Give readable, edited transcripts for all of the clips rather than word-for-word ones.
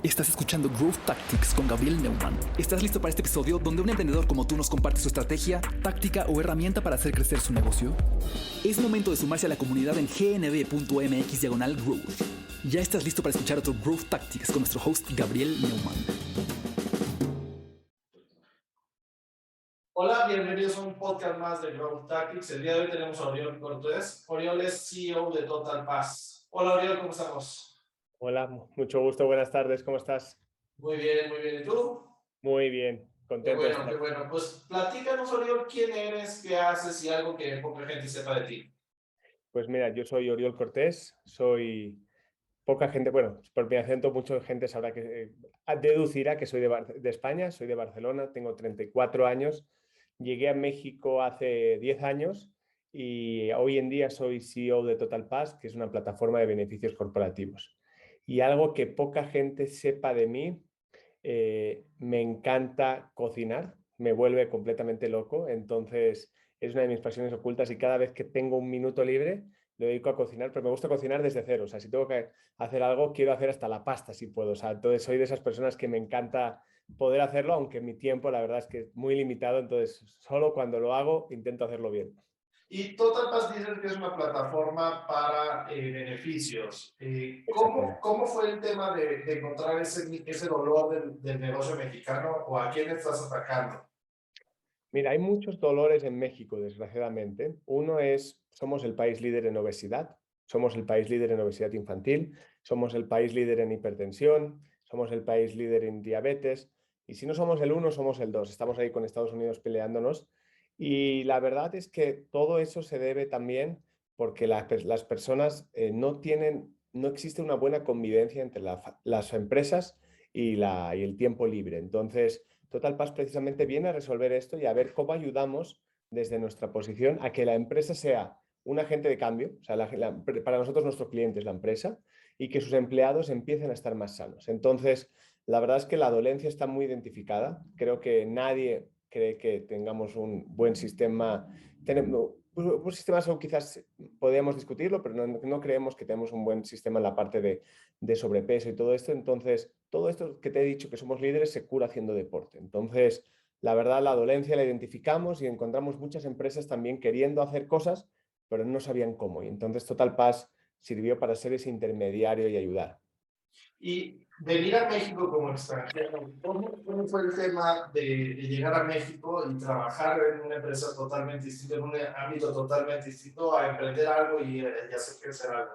Estás escuchando Growth Tactics con Gabriel Neumann. ¿Estás listo para este episodio donde un emprendedor como tú nos comparte su estrategia, táctica o herramienta para hacer crecer su negocio? Es momento de sumarse a la comunidad en gnb.mx/growth. Ya estás listo para escuchar otro Growth Tactics con nuestro host Gabriel Neumann. Hola, bienvenidos a un podcast más de Growth Tactics. El día de hoy tenemos a Oriol Cortés. Oriol es CEO de Total Pass. Hola, Oriol, ¿cómo estamos? Hola, mucho gusto, buenas tardes, ¿cómo estás? Muy bien, muy bien. ¿Y tú? Muy bien, Qué contento de bueno, estar qué aquí. bueno. Pues platícanos, Oriol, quién eres, qué haces y algo que poca gente sepa de ti. Pues mira, yo soy Oriol Cortés, soy poca gente, bueno, por mi acento mucha gente sabrá que deducirá que soy de España, soy de Barcelona, tengo 34 años, llegué a México hace 10 años y hoy en día soy CEO de Total Pass, que es una plataforma de beneficios corporativos. Y algo que poca gente sepa de mí, me encanta cocinar, me vuelve completamente loco, entonces es una de mis pasiones ocultas y cada vez que tengo un minuto libre lo dedico a cocinar, pero me gusta cocinar desde cero, o sea, si tengo que hacer algo, quiero hacer hasta la pasta si puedo, o sea, entonces soy de esas personas que me encanta poder hacerlo, aunque mi tiempo la verdad es que es muy limitado, entonces solo cuando lo hago intento hacerlo bien. Y Total Pass dices que es una plataforma para beneficios. ¿Cómo, Exactamente. cómo fue el tema de encontrar ese dolor del negocio mexicano o a quién estás atacando? Mira, hay muchos dolores en México, desgraciadamente. Uno es, somos el país líder en obesidad, somos el país líder en obesidad infantil, somos el país líder en hipertensión, somos el país líder en diabetes, y si no somos el uno, somos el dos. Estamos ahí con Estados Unidos peleándonos. Y la verdad es que todo eso se debe también porque las personas no tienen, no existe una buena convivencia entre las empresas y el tiempo libre. Entonces, Total Pass precisamente viene a resolver esto y a ver cómo ayudamos desde nuestra posición a que la empresa sea un agente de cambio, o sea, para nosotros nuestro cliente es la empresa, y que sus empleados empiecen a estar más sanos. Entonces, la verdad es que la dolencia está muy identificada. Creo que nadie cree que tengamos un buen sistema. Tenemos, un sistema de salud quizás podríamos discutirlo, pero no creemos que tenemos un buen sistema en la parte de sobrepeso y todo esto. Entonces, todo esto que te he dicho que somos líderes se cura haciendo deporte. Entonces, la verdad, la dolencia la identificamos y encontramos muchas empresas también queriendo hacer cosas, pero no sabían cómo. Y entonces Total Pass sirvió para ser ese intermediario y ayudar. Y venir a México como extranjero, ¿cómo fue el tema de llegar a México y trabajar en una empresa totalmente distinta, en un ámbito totalmente distinto, a emprender algo y hacer crecer algo?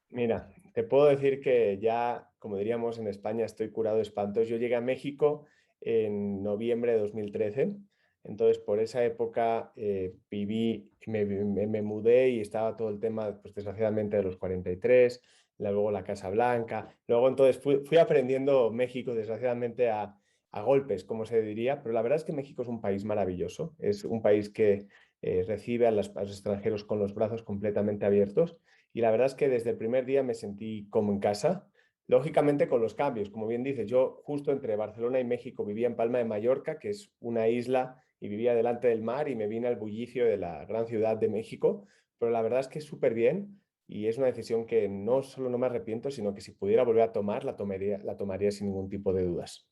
Mira, te puedo decir que ya, como diríamos en España, estoy curado de espantos. Yo llegué a México en noviembre de 2013, entonces por esa época me mudé y estaba todo el tema, pues desgraciadamente, de los 43, luego la Casa Blanca, luego entonces fui aprendiendo México, desgraciadamente, a golpes, como se diría, pero la verdad es que México es un país maravilloso, es un país que recibe a los extranjeros con los brazos completamente abiertos. Y la verdad es que desde el primer día me sentí como en casa, lógicamente con los cambios. Como bien dices, yo justo entre Barcelona y México vivía en Palma de Mallorca, que es una isla, y vivía delante del mar y me vine al bullicio de la gran ciudad de México, pero la verdad es que es súper bien y es una decisión que no solo no me arrepiento, sino que si pudiera volver a tomar, la tomaría sin ningún tipo de dudas.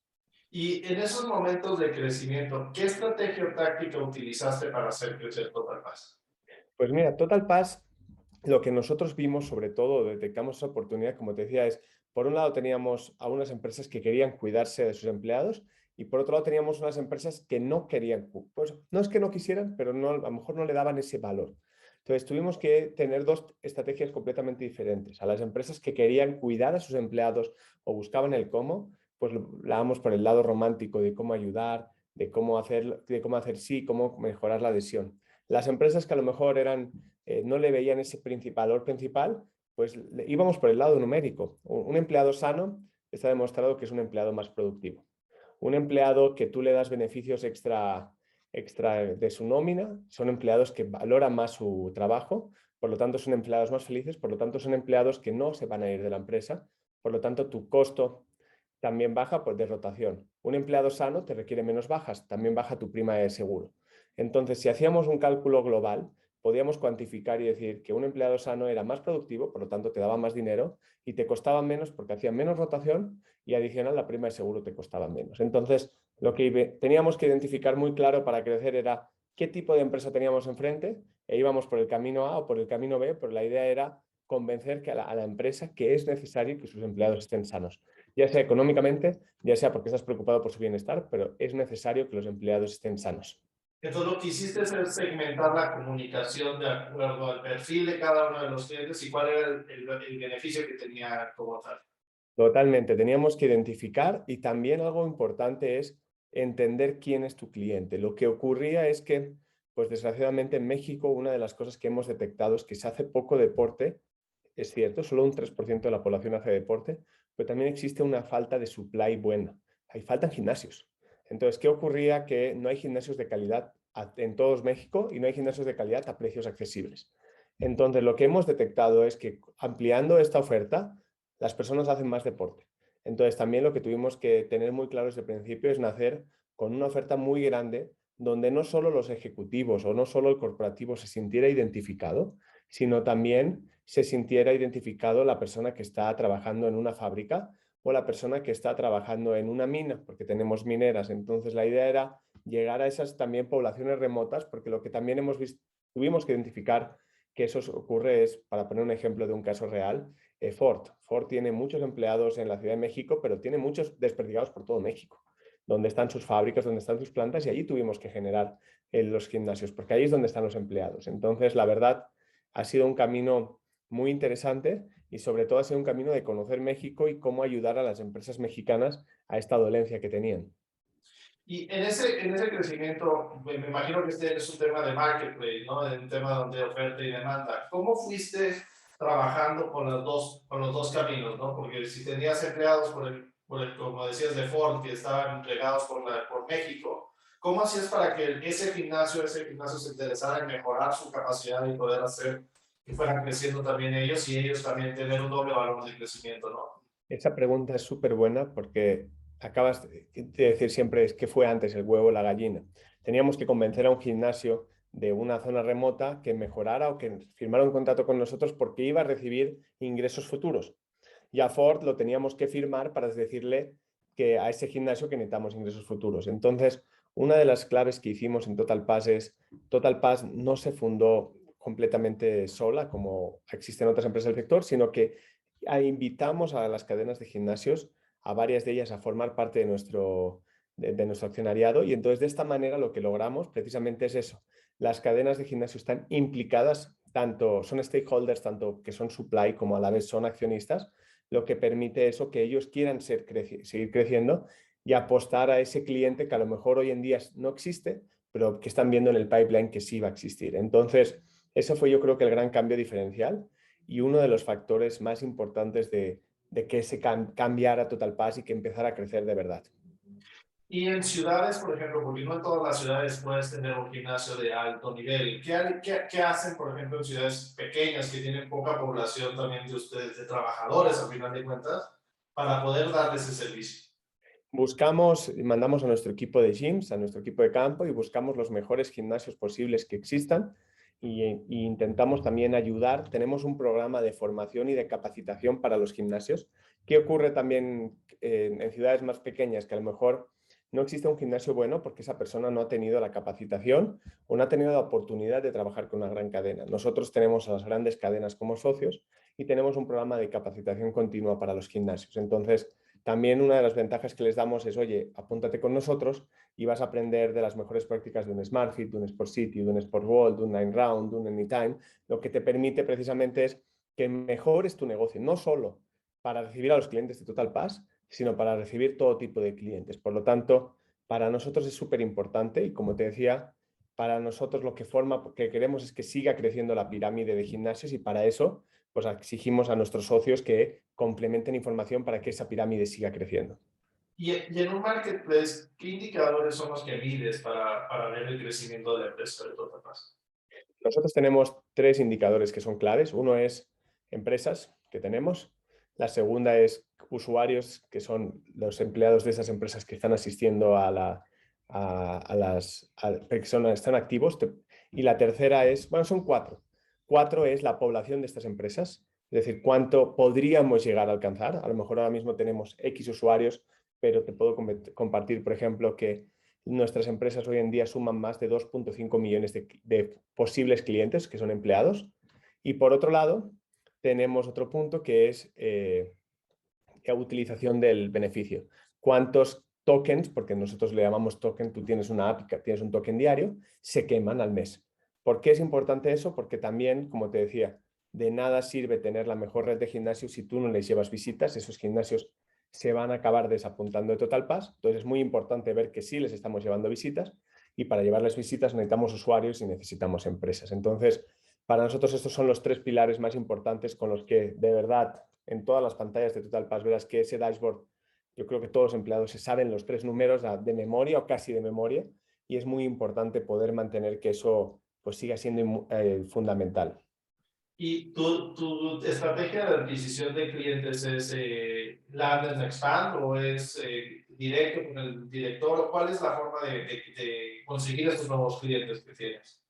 Y en esos momentos de crecimiento, ¿qué estrategia o táctica utilizaste para hacer crecer Total Pass? Pues mira, Total Pass, lo que nosotros vimos, sobre todo, detectamos esa oportunidad, como te decía, es, por un lado teníamos a unas empresas que querían cuidarse de sus empleados y por otro lado teníamos unas empresas que no querían, pues no es que no quisieran, pero no, a lo mejor no le daban ese valor. Entonces tuvimos que tener dos estrategias completamente diferentes. A las empresas que querían cuidar a sus empleados o buscaban el cómo, pues lo dábamos por el lado romántico de cómo ayudar, de cómo hacer sí, cómo mejorar la adhesión. Las empresas que a lo mejor no le veían ese valor principal, pues íbamos por el lado numérico. Un empleado sano está demostrado que es un empleado más productivo. Un empleado que tú le das beneficios extra de su nómina, son empleados que valoran más su trabajo, por lo tanto son empleados más felices, por lo tanto son empleados que no se van a ir de la empresa, por lo tanto tu costo también baja de rotación. Un empleado sano te requiere menos bajas, también baja tu prima de seguro. Entonces, si hacíamos un cálculo global, podíamos cuantificar y decir que un empleado sano era más productivo, por lo tanto te daba más dinero y te costaba menos porque hacía menos rotación y adicional la prima de seguro te costaba menos. Entonces, lo que teníamos que identificar muy claro para crecer era qué tipo de empresa teníamos enfrente e íbamos por el camino A o por el camino B, pero la idea era convencer que a la empresa que es necesario que sus empleados estén sanos, ya sea económicamente, ya sea porque estás preocupado por su bienestar, pero es necesario que los empleados estén sanos. Entonces, lo que hiciste es segmentar la comunicación de acuerdo al perfil de cada uno de los clientes y cuál era el beneficio que tenía como tal. Totalmente, teníamos que identificar y también algo importante es entender quién es tu cliente. Lo que ocurría es que, pues desgraciadamente en México, una de las cosas que hemos detectado es que se hace poco deporte, es cierto, solo un 3% de la población hace deporte, pero también existe una falta de supply buena. Hay faltan gimnasios. Entonces, ¿qué ocurría? Que no hay gimnasios de calidad en todo México y no hay gimnasios de calidad a precios accesibles. Entonces, lo que hemos detectado es que ampliando esta oferta, las personas hacen más deporte. Entonces, también lo que tuvimos que tener muy claro desde el principio es nacer con una oferta muy grande donde no solo los ejecutivos o no solo el corporativo se sintiera identificado, sino también se sintiera identificado la persona que está trabajando en una fábrica o la persona que está trabajando en una mina, porque tenemos mineras. Entonces, la idea era llegar a esas también poblaciones remotas, porque lo que también hemos visto, tuvimos que identificar que eso ocurre es, para poner un ejemplo de un caso real, Ford. Ford tiene muchos empleados en la Ciudad de México, pero tiene muchos desperdigados por todo México, donde están sus fábricas, donde están sus plantas, y allí tuvimos que generar los gimnasios, porque ahí es donde están los empleados. Entonces, la verdad, ha sido un camino muy interesante y sobre todo ha sido un camino de conocer México y cómo ayudar a las empresas mexicanas a esta dolencia que tenían. Y en ese crecimiento, me imagino que este es un tema de marketplace, ¿no? Un tema donde oferta y demanda. ¿Cómo fuiste trabajando con los dos caminos, ¿no? Porque si tenías empleados como decías, de Ford, que estaban entregados por México, ¿cómo hacías para que ese gimnasio se interesara en mejorar su capacidad y poder hacer que fueran creciendo también ellos y ellos también tener un doble valor de crecimiento, ¿no? Esa pregunta es súper buena porque acabas de decir siempre es qué fue antes, el huevo o la gallina. Teníamos que convencer a un gimnasio de una zona remota que mejorara o que firmara un contrato con nosotros porque iba a recibir ingresos futuros. Y a Ford lo teníamos que firmar para decirle que a ese gimnasio que necesitamos ingresos futuros. Entonces, una de las claves que hicimos en Total Pass es, Total Pass no se fundó completamente sola como existen otras empresas del sector, sino que invitamos a las cadenas de gimnasios, a varias de ellas, a formar parte de nuestro accionariado y entonces de esta manera lo que logramos precisamente es eso. Las cadenas de gimnasio están implicadas, tanto son stakeholders, tanto que son supply como a la vez son accionistas, lo que permite eso que ellos quieran seguir creciendo y apostar a ese cliente que a lo mejor hoy en día no existe, pero que están viendo en el pipeline que sí va a existir. Entonces, eso fue yo creo que el gran cambio diferencial y uno de los factores más importantes de que se cambiara Total Pass y que empezara a crecer de verdad. Y en ciudades, por ejemplo, porque no en todas las ciudades puedes tener un gimnasio de alto nivel. ¿Qué hacen, por ejemplo, en ciudades pequeñas que tienen poca población también de ustedes, de trabajadores, al final de cuentas, para poder darles ese servicio? Buscamos, mandamos a nuestro equipo de gyms, a nuestro equipo de campo y buscamos los mejores gimnasios posibles que existan y intentamos también ayudar. Tenemos un programa de formación y de capacitación para los gimnasios. ¿Qué ocurre también en ciudades más pequeñas? Que a lo mejor no existe un gimnasio bueno porque esa persona no ha tenido la capacitación o no ha tenido la oportunidad de trabajar con una gran cadena. Nosotros tenemos a las grandes cadenas como socios y tenemos un programa de capacitación continua para los gimnasios. Entonces, también una de las ventajas que les damos es, oye, apúntate con nosotros y vas a aprender de las mejores prácticas de un SmartFit, de un Sport City, de un Sport World, de un 9Round, de un Anytime. Lo que te permite precisamente es que mejores tu negocio, no solo para recibir a los clientes de Total Pass, sino para recibir todo tipo de clientes. Por lo tanto, para nosotros es súper importante y como te decía, para nosotros lo que queremos es que siga creciendo la pirámide de gimnasios y para eso pues exigimos a nuestros socios que complementen información para que esa pirámide siga creciendo. Y en un marketplace, ¿qué indicadores son los que mides para ver el crecimiento de la empresa de Total Pass? Nosotros tenemos 3 indicadores que son claves. Uno es empresas que tenemos. La segunda es usuarios, que son los empleados de esas empresas que están asistiendo a las personas, están activos. Y la tercera es, bueno, son cuatro. Cuatro es la población de estas empresas, es decir, cuánto podríamos llegar a alcanzar. A lo mejor ahora mismo tenemos X usuarios, pero te puedo compartir, por ejemplo, que nuestras empresas hoy en día suman más de 2,5 millones de posibles clientes que son empleados. Y por otro lado, tenemos otro punto que es la utilización del beneficio. ¿Cuántos tokens, porque nosotros le llamamos token, tú tienes una app, tienes un token diario, se queman al mes? ¿Por qué es importante eso? Porque también, como te decía, de nada sirve tener la mejor red de gimnasios si tú no les llevas visitas. Esos gimnasios se van a acabar desapuntando de Total Pass. Entonces es muy importante ver que sí les estamos llevando visitas, y para llevarles visitas necesitamos usuarios y necesitamos empresas. Entonces, para nosotros estos son los tres pilares más importantes con los que de verdad en todas las pantallas de Total Pass verás que ese dashboard, yo creo que todos los empleados se saben los tres números de memoria o casi de memoria, y es muy importante poder mantener que eso pues siga siendo fundamental. ¿Y tu estrategia de adquisición de clientes es land and expand o es directo con el director? ¿O cuál es la forma de conseguir estos nuevos clientes que tienes?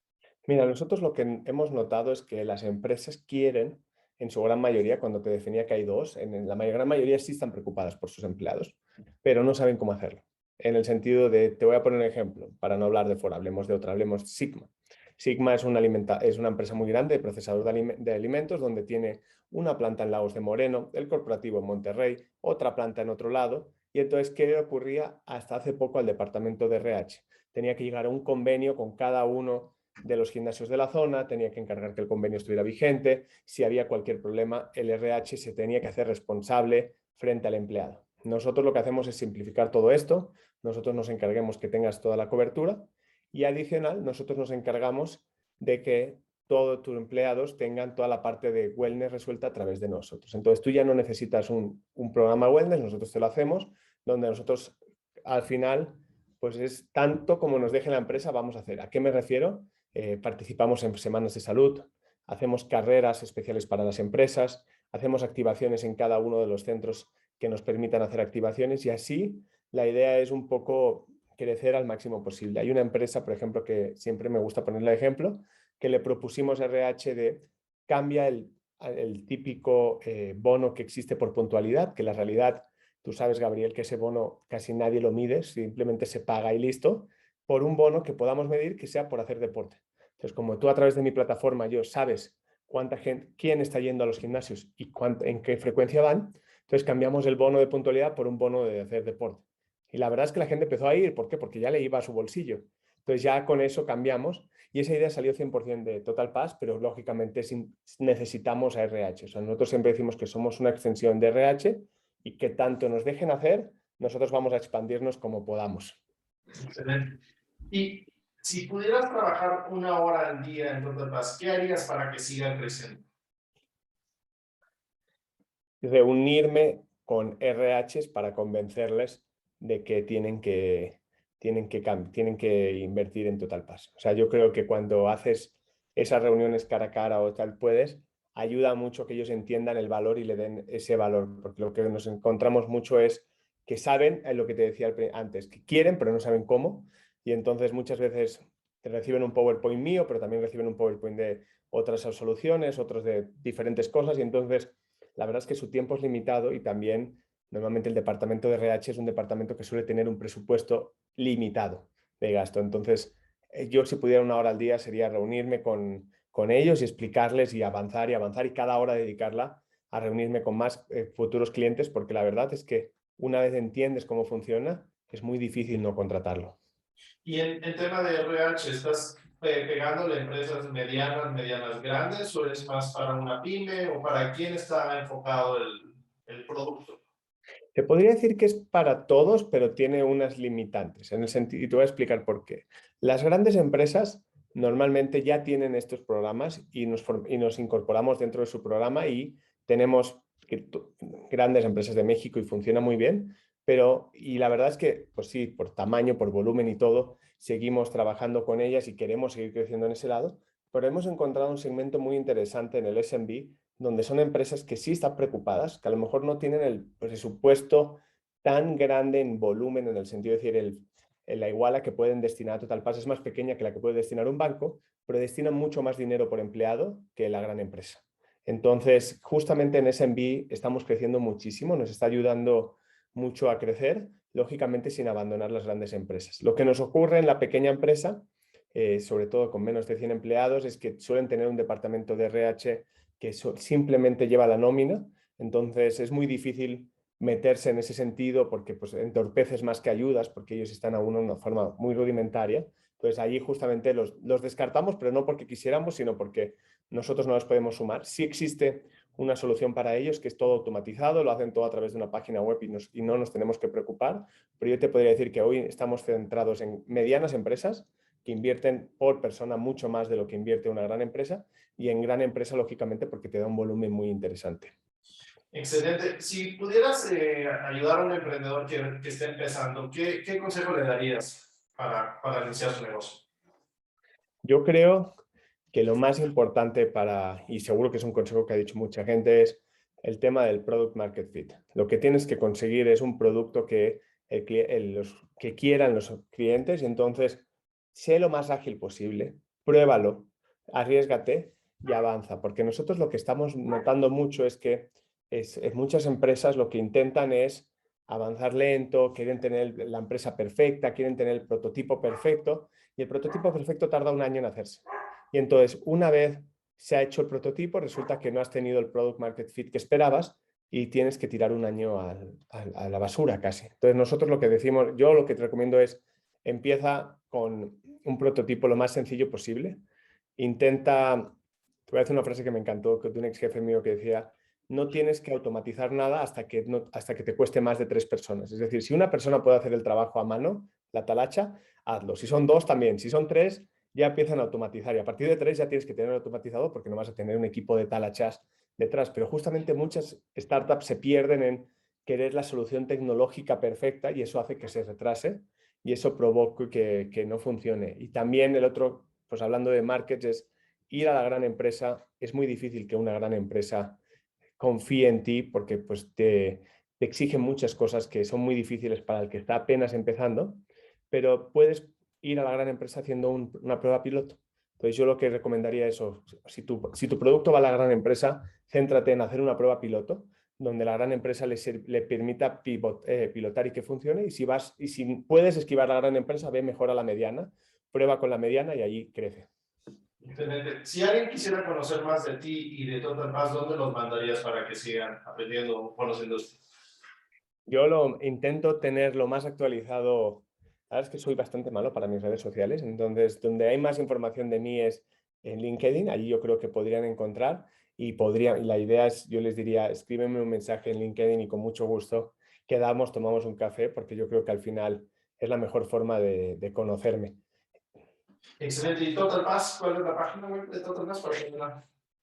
Mira, nosotros lo que hemos notado es que las empresas quieren, en su gran mayoría, cuando te definía que hay dos, en la gran mayoría sí están preocupadas por sus empleados, pero no saben cómo hacerlo. En el sentido de, te voy a poner un ejemplo, para no hablar de Fora, hablemos de otra, hablemos de Sigma. Sigma es una empresa muy grande de procesador de alimentos, donde tiene una planta en Lagos de Moreno, el corporativo en Monterrey, otra planta en otro lado. Y entonces, ¿qué le ocurría hasta hace poco al departamento de RH? Tenía que llegar a un convenio con cada uno de los gimnasios de la zona, tenía que encargar que el convenio estuviera vigente. Si había cualquier problema, el RH se tenía que hacer responsable frente al empleado. Nosotros lo que hacemos es simplificar todo esto. Nosotros nos encarguemos que tengas toda la cobertura, y adicional, nosotros nos encargamos de que todos tus empleados tengan toda la parte de wellness resuelta a través de nosotros. Entonces tú ya no necesitas un programa wellness, nosotros te lo hacemos, donde nosotros al final, pues es tanto como nos deje la empresa, vamos a hacer. ¿A qué me refiero? Participamos en semanas de salud, hacemos carreras especiales para las empresas, hacemos activaciones en cada uno de los centros que nos permitan hacer activaciones, y así la idea es un poco crecer al máximo posible. Hay una empresa, por ejemplo, que siempre me gusta ponerle de ejemplo, que le propusimos a RH de cambia el típico bono que existe por puntualidad, que la realidad, tú sabes, Gabriel, que ese bono casi nadie lo mide, simplemente se paga y listo, por un bono que podamos medir que sea por hacer deporte. Entonces, como tú a través de mi plataforma yo sabes cuánta gente, quién está yendo a los gimnasios y en qué frecuencia van, entonces cambiamos el bono de puntualidad por un bono de hacer deporte. Y la verdad es que la gente empezó a ir. ¿Por qué? Porque ya le iba a su bolsillo. Entonces ya con eso cambiamos, y esa idea salió 100% de Total Pass, pero lógicamente necesitamos a RH. O sea, nosotros siempre decimos que somos una extensión de RH, y que tanto nos dejen hacer, nosotros vamos a expandirnos como podamos. Excelente. Y si pudieras trabajar 1 hora al día en Total Pass, ¿qué harías para que siga creciendo? Reunirme con RHs para convencerles de que tienen que invertir en Total Pass. O sea, yo creo que cuando haces esas reuniones cara a cara o tal, ayuda mucho que ellos entiendan el valor y le den ese valor, porque lo que nos encontramos mucho es que saben lo que te decía antes, que quieren pero no saben cómo, y entonces muchas veces reciben un PowerPoint mío, pero también reciben un PowerPoint de otras soluciones, otros de diferentes cosas, y entonces la verdad es que su tiempo es limitado, y también normalmente el departamento de RH es un departamento que suele tener un presupuesto limitado de gasto. Entonces, yo si pudiera 1 hora al día sería reunirme con ellos y explicarles y avanzar, y cada hora dedicarla a reunirme con más futuros clientes, porque la verdad es que una vez entiendes cómo funciona, es muy difícil no contratarlo. Y en tema de RH, ¿estás pegándole a empresas medianas, grandes, o es más para una pyme, o para quién está enfocado el producto? Te podría decir que es para todos, pero tiene unas limitantes, en el sentido, y te voy a explicar por qué. Las grandes empresas normalmente ya tienen estos programas, y nos incorporamos dentro de su programa, y tenemos grandes empresas de México y funciona muy bien, y la verdad es que, pues sí, por tamaño, por volumen y todo, seguimos trabajando con ellas y queremos seguir creciendo en ese lado, pero hemos encontrado un segmento muy interesante en el SMB, donde son empresas que sí están preocupadas, que a lo mejor no tienen el presupuesto tan grande en volumen, en el sentido de decir la iguala que pueden destinar a Total Pass es más pequeña que la que puede destinar un banco, pero destinan mucho más dinero por empleado que la gran empresa. Entonces, justamente en SMB estamos creciendo muchísimo, nos está ayudando mucho a crecer, lógicamente sin abandonar las grandes empresas. Lo que nos ocurre en la pequeña empresa, sobre todo con menos de 100 empleados, es que suelen tener un departamento de RH que simplemente lleva la nómina, entonces es muy difícil meterse en ese sentido porque pues, entorpeces más que ayudas, porque ellos están aún en una forma muy rudimentaria. Entonces allí justamente los descartamos, pero no porque quisiéramos, sino porque nosotros no los podemos sumar. Sí existe una solución para ellos, que es todo automatizado, lo hacen todo a través de una página web y no nos tenemos que preocupar, pero yo te podría decir que hoy estamos centrados en medianas empresas que invierten por persona mucho más de lo que invierte una gran empresa, y en gran empresa, lógicamente, porque te da un volumen muy interesante. Excelente. Si pudieras ayudar a un emprendedor que esté empezando, ¿qué consejo le darías para iniciar su negocio? Yo creo que lo más importante y seguro que es un consejo que ha dicho mucha gente, es el tema del product market fit. Lo que tienes que conseguir es un producto que quieran los clientes, y entonces sé lo más ágil posible, pruébalo, arriésgate y avanza, porque nosotros lo que estamos notando mucho es que en muchas empresas lo que intentan es avanzar lento, quieren tener la empresa perfecta, quieren tener el prototipo perfecto, y el prototipo perfecto tarda un año en hacerse. Y entonces, una vez se ha hecho el prototipo, resulta que no has tenido el product market fit que esperabas y tienes que tirar un año a la basura casi. Entonces, nosotros lo que decimos, yo lo que te recomiendo es, empieza con un prototipo lo más sencillo posible. Intenta, te voy a decir una frase que me encantó, de un ex jefe mío que decía: no tienes que automatizar nada hasta que te cueste más de 3 personas. Es decir, si una persona puede hacer el trabajo a mano, la talacha, hazlo. Si son 2 también, si son 3 ya empiezan a automatizar, y a partir de 3 ya tienes que tener automatizado porque no vas a tener un equipo de talachas detrás. Pero justamente muchas startups se pierden en querer la solución tecnológica perfecta, y eso hace que se retrase y eso provoca que no funcione. Y también el otro, pues hablando de markets, es ir a la gran empresa. Es muy difícil que una gran empresa confíe en ti porque pues, te exigen muchas cosas que son muy difíciles para el que está apenas empezando, pero puedes ir a la gran empresa haciendo una prueba piloto. Entonces yo lo que recomendaría es, si tu producto va a la gran empresa, céntrate en hacer una prueba piloto donde la gran empresa le permita pilotar y que funcione, y si puedes esquivar la gran empresa, ve mejor a la mediana, prueba con la mediana y allí crece. Excelente. Si alguien quisiera conocer más de ti y de Total Pass, ¿dónde los mandarías para que sigan aprendiendo o conociendo esto? Yo lo intento tener lo más actualizado. La verdad es que soy bastante malo para mis redes sociales, entonces donde hay más información de mí es en LinkedIn. Allí yo creo que podrían encontrar, y la idea es, yo les diría, escríbeme un mensaje en LinkedIn y con mucho gusto quedamos, tomamos un café, porque yo creo que al final es la mejor forma de conocerme. Excelente. ¿Y Total Pass? ¿Cuál es la página web de Total Pass?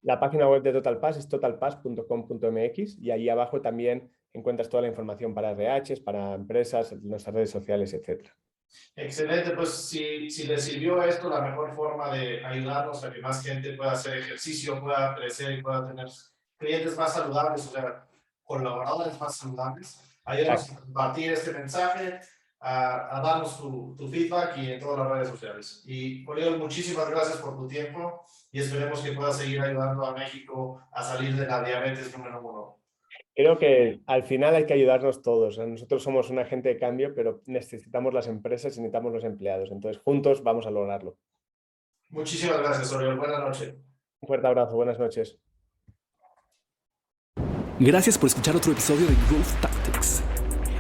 La página web de Total Pass es totalpass.com.mx, y ahí abajo también encuentras toda la información para RHs, para empresas, nuestras redes sociales, etc. Excelente, pues si les sirvió esto, la mejor forma de ayudarnos a que más gente pueda hacer ejercicio, pueda crecer y pueda tener clientes más saludables, o sea, colaboradores más saludables, ayúdanos a compartir este mensaje, a darnos tu feedback y en todas las redes sociales. Y Oriol, muchísimas gracias por tu tiempo y esperemos que puedas seguir ayudando a México a salir de la diabetes número 1. Creo que al final hay que ayudarnos todos. Nosotros somos un agente de cambio, pero necesitamos las empresas y necesitamos los empleados. Entonces, juntos vamos a lograrlo. Muchísimas gracias, Oriol. Buenas noches. Un fuerte abrazo. Buenas noches. Gracias por escuchar otro episodio de Growth Tactics.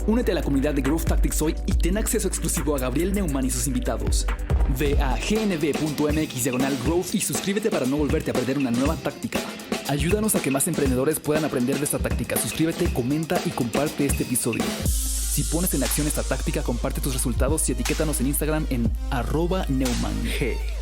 Únete a la comunidad de Growth Tactics hoy y ten acceso exclusivo a Gabriel Neumann y sus invitados. Ve a gnv.mx/growth y suscríbete para no volverte a perder una nueva táctica. Ayúdanos a que más emprendedores puedan aprender de esta táctica. Suscríbete, comenta y comparte este episodio. Si pones en acción esta táctica, comparte tus resultados y etiquétanos en Instagram en @NeumannG.